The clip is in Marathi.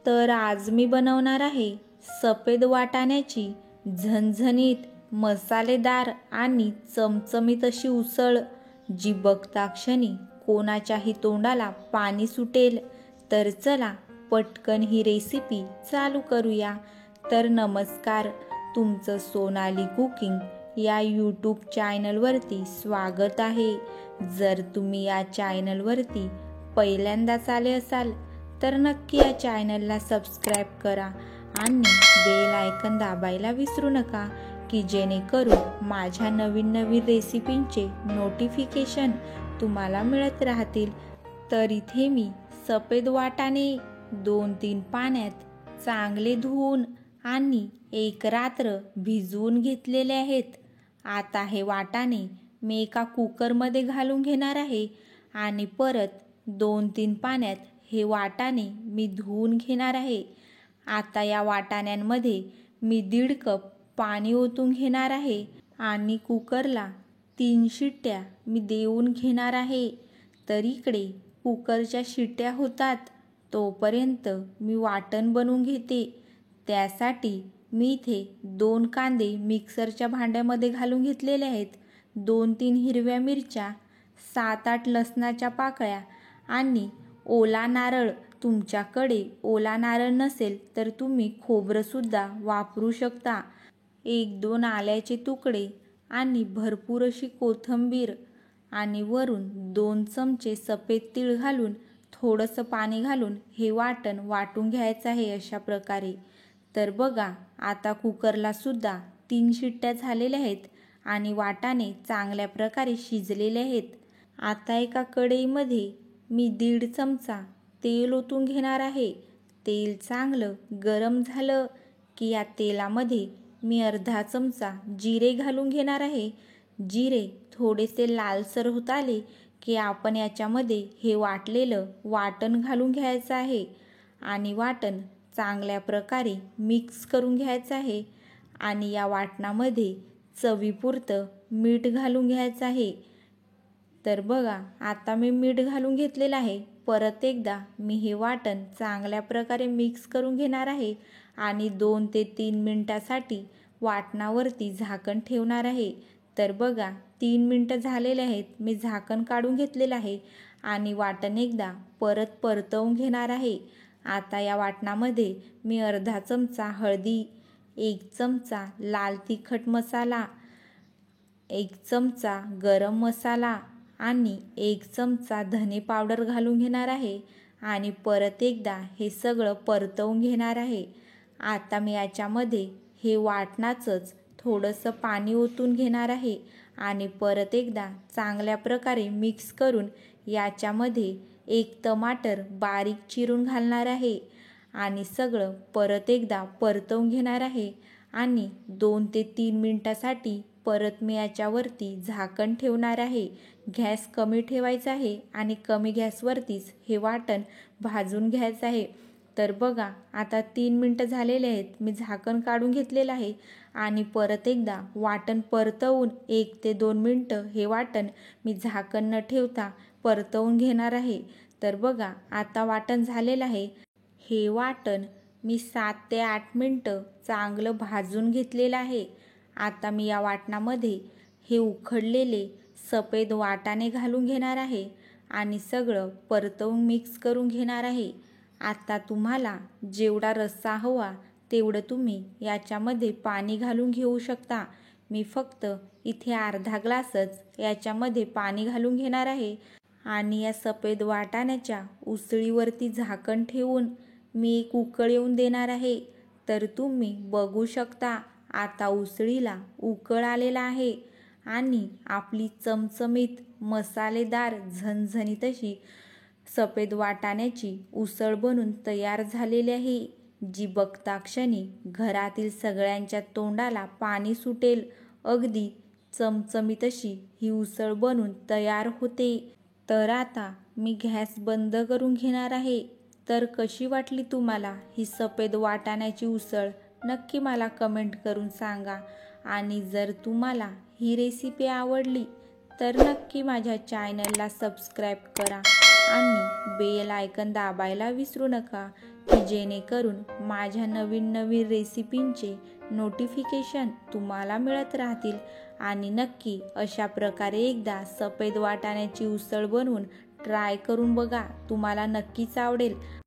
तर आज मी बनवणार आहे सफेद वाटाण्याची झणझणीत मसालेदार आणि चमचमीत अशी उसळ, जी बघता क्षणी कोणाच्याही तोंडाला पाणी सुटेल। तर चला पटकन ही रेसिपी चालू करूया। तर नमस्कार, तुमचं सोनाली कुकिंग या यूट्यूब चॅनलवरती स्वागत आहे। जर तुम्ही या चॅनलवरती पहिल्यांदाच आले असाल तर नक्की या चॅनलला सबस्क्राईब करा आणि बेल आयकॉन दाबायला विसरू नका, की जेणेकरून माझ्या नवीन रेसिपींचे नोटिफिकेशन तुम्हाला मिळत राहतील। तर इथे मी सफेद वाटाणे 2-3 पाण्यात चांगले धुवून आणि एक रात्र भिजवून घेतलेले आहेत। आता हे वाटाणे मी एका कुकरमध्ये घालून घेणार आहे आणि परत 2-3 पाण्यात हे वाटाणे मी धुवून घेणार आहे। आता या वाटाण्यांमध्ये मी 1.5 कप पाणी ओतून घेणार आहे आणि कुकरला 3 शिट्ट्या मी देऊन घेणार आहे। तर इकडे कुकरच्या शिट्ट्या होतात तोपर्यंत मी वाटण बनवून घेते। त्यासाठी मी इथे 2 कांदे मिक्सरच्या भांड्यामध्ये घालून घेतलेले आहेत, 2-3 हिरव्या मिरच्या, 7-8 लसणाच्या पाकळ्या आणि ओला नारळ। तुमच्याकडे ओला नारळ नसेल तर तुम्ही खोबरंसुद्धा वापरू शकता। 1-2 आल्याचे तुकडे आणि भरपूर अशी कोथिंबीर आणि वरून 2 चमचे सफेद तीळ घालून थोडंसं पाणी घालून हे वाटण वाटून घ्यायचं आहे अशा प्रकारे। तर बघा, आता कुकरला सुद्धा 3 शिट्ट्या झालेल्या आहेत आणि वाटाणे चांगल्या प्रकारे शिजलेले आहेत। आता एका कढईमध्ये मी 1.5 चमचा तेल ओतून घेणार आहे। तेल चांगलं गरम झालं की या तेलामध्ये मी अर्धा चमचा जिरे घालून घेणार आहे। जिरे थोडेसे लालसर होत आले की आपण याच्यामध्ये हे वाटलेलं वाटण घालून घ्यायचं आहे आणि वाटण चांगल्या प्रकारे मिक्स करून घ्यायचं आहे आणि या वाटणामध्ये चवीपुरतं मीठ घालून घ्यायचं आहे। तर बघा, आता मी मीठ घालून घेतलेलं आहे। परत एकदा मी हे वाटण चांगल्या प्रकारे मिक्स करून घेणार आहे आणि 2 ते 3 मिनिटासाठी वाटणावरती झाकण ठेवणार आहे। तर बघा, 3 मिनिटं झालेले आहेत, मी झाकण काढून घेतलेलं आहे आणि वाटण एकदा परत परतवून घेणार आहे। आता या वाटणामध्ये मी अर्धा चमचा हळदी, 1 चमचा लाल तिखट मसाला, 1 चमचा गरम मसाला आणि 1 चमचा धने पावडर घालून घेणार आहे आणि परत एकदा हे सगळं परतवून घेणार आहे। आता मी याच्यामध्ये हे वाटणाचंच थोडंसं पाणी ओतून घेणार आहे आणि परत एकदा चांगल्या प्रकारे मिक्स करून याच्यामध्ये 1 टमाटर बारीक चिरून घालणार आहे आणि सगळं परत एकदा परतवून घेणार आहे आणि 2 ते 3 मिनिटासाठी परत मी याच्यावरती झाकण ठेवणार आहे। गॅस कमी ठेवायचा आहे आणि कमी गॅसवरतीच हे वाटण भाजून घ्यायचं आहे। तर बघा, आता 3 मिनिटं झालेले आहेत, मी झाकण काढून घेतलेलं आहे आणि परत एकदा वाटण परतवून 1 ते 2 मिनिटं हे वाटण मी झाकण न ठेवता परतवून घेणार आहे। तर बघा, आता वाटण झालेलं आहे। हे वाटण मी 7 ते 8 मिनिटं चांगलं भाजून घेतलेलं आहे। आता मी या वाटणामध्ये हे उकडलेले सफेद वाटाणे घालून घेणार आहे आणि सगळं परतवून मिक्स करून घेणार आहे। आता तुम्हाला जेवढा रस्सा हवा तेवढं तुम्ही याच्यामध्ये पाणी घालून घेऊ शकता। मी फक्त इथे अर्धा ग्लासच याच्यामध्ये पाणी घालून घेणार आहे आणि या सफेद वाटाण्याच्या उसळीवरती झाकण ठेवून मी एक उकळ येऊन देणार आहे। तर तुम्ही बघू शकता, आता उसळीला उकळ आलेला आहे आणि आपली चमचमीत मसालेदार झणझणीत अशी सफेद वाटाण्याची उसळ बनून तयार झालेली आहे, जी बघता क्षणी घरातील सगळ्यांच्या तोंडाला पाणी सुटेल। अगदी चमचमीत अशी ही उसळ बनून तयार होते। तर आता मी गॅस बंद करून घेणार आहे। तर कशी वाटली तुम्हाला ही सफेद वाटाण्याची उसळ? नक्की मला कमेंट करून सांगा आणि जर तुम्हाला ही रेसिपी आवडली तर नक्की माझ्या चॅनलला सबस्क्राईब करा आणि बेल आयकॉन दाबायला विसरू नका की जेणेकरून माझ्या नवीन नवीन रेसिपींचे नोटिफिकेशन तुम्हाला मिळत राहतील. आणि नक्की अशा प्रकारे एकदा सफेद वाटाण्याची उसळ बनवून ट्राय करून बघा, तुम्हाला नक्कीच आवडेल.